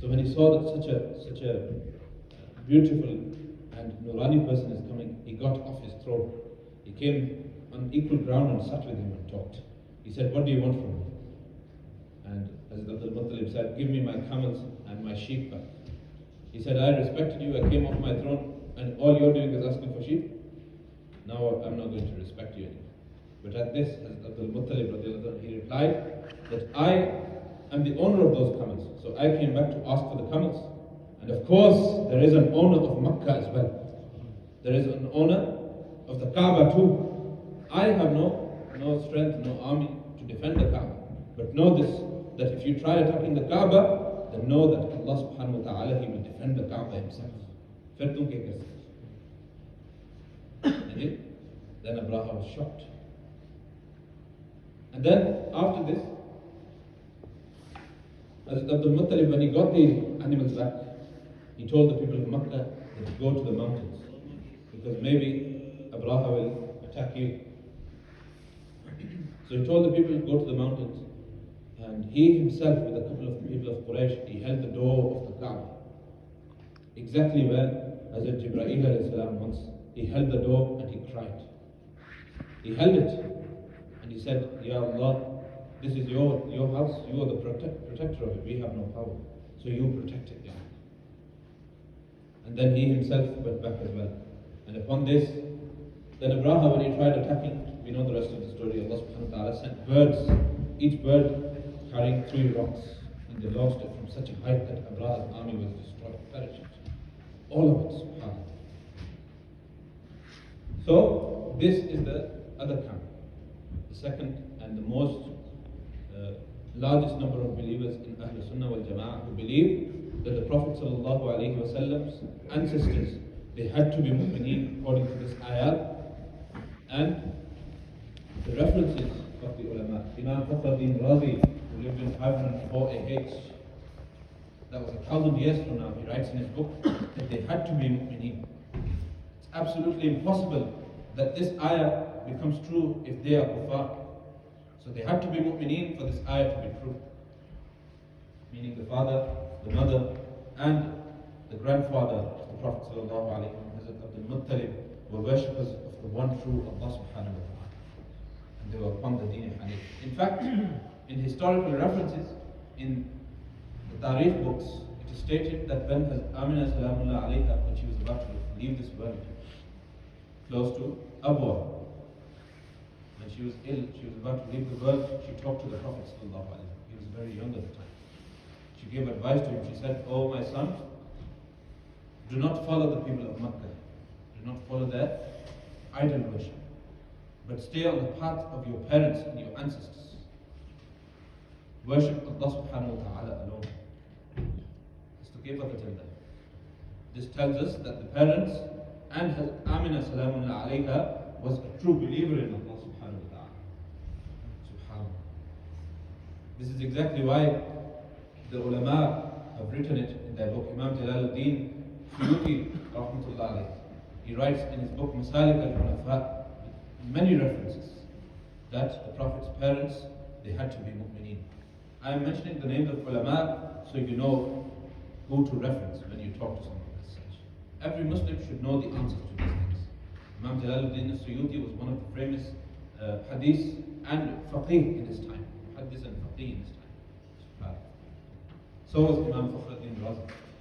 So when he saw that such a beautiful and Nurani person is coming, he got off his throne. He came on equal ground and sat with him and talked. He said, "What do you want from me?" And Hazrat Abdul Muttalib said, "Give me my camels and my sheep back." He said, "I respected you, I came off my throne, and all you're doing is asking for sheep? Now I'm not going to respect you anymore." But at this, Hazrat Abdul Muttalib, he replied that I am the owner of those camels. So I came back to ask for the camels. And of course, there is an owner of Makkah as well. There is an owner of the Kaaba too. I have no strength, no army to defend the Kaaba. But know this, that if you try attacking the Kaaba, then know that Allah subhanahu wa ta'ala, He will defend the Kaaba Himself. Fir tum kya kar sakte? Then Abraha was shocked. And then after this, Hazrat Abdul Muttalib, when he got the animals back, he told the people of Makkah that go to the mountains, because maybe Abraha will attack you. So he told the people to go to the mountains, and he himself, with a couple of people of Quraysh, he held the door of the Kaaba, exactly where Hazrat Jibreel alayhi salam once, he held the door and he cried. He held it and he said, "Ya Allah, this is your house, you are the protector of it, we have no power, so you protect it, Ya Allah." And then he himself went back as well. And upon this, then Abraha, when he tried attacking, we know the rest of the story. Allah subhanahu wa ta'ala sent birds, each bird carrying 3 rocks, and they launched it from such a height that Abraha's army was destroyed, perished. All of it, subhanAllah. So, this is the other camp, the second and the most largest number of believers in Ahlul Sunnah wal Jama'ah, who believe that the Prophet sallallahu alaihi wasallam's ancestors, they had to be mu'mineen according to this ayat. And the references of the ulama, Imam Fakhruddin Razi, who lived in 504 AH, that was 1,000 years from now, he writes in his book that they had to be mu'mineen. It's absolutely impossible that this ayah becomes true if they are kuffar. So they had to be mu'mineen for this ayah to be true. Meaning the father, the mother, and the grandfather of the Prophet sallallahu alaihi wasallam, Hazrat Abdul Muttalib, were worshippers of the one true Allah subhanahu wa ta'ala. And they were upon the deen Hanif. In fact, in historical references, in the Tariq books, it is stated that when Amina salamullah alayha, when she was about to leave this world, close to Abwa, when she was ill, she was about to leave the world, she talked to the Prophet sallallahu alaihi wasallam. He was very young at the time. She gave advice to him. She said, "Oh my son, do not follow the people of Makkah. Do not follow their idol worship. But stay on the path of your parents and your ancestors. Worship Allah subhanahu wa ta'ala alone." This tells us that the parents and Amina salamullah alayha was a true believer in Allah subhanahu wa ta'ala. Subhanallah. This is exactly why the ulama have written it in their book. Imam Jalaluddin Suyuti rahmatullah alayhi, he writes in his book Masalik al-Hunafa, many references that the Prophet's parents, they had to be mu'mineen. I am mentioning the names of ulama so you know who to reference when you talk to someone as such. Every Muslim should know the answers to these things. Imam Jalaluddin Suyuti was one of the famous hadith and faqih in his time. Hadith and faqih in his time. So was Imam Fakhruddin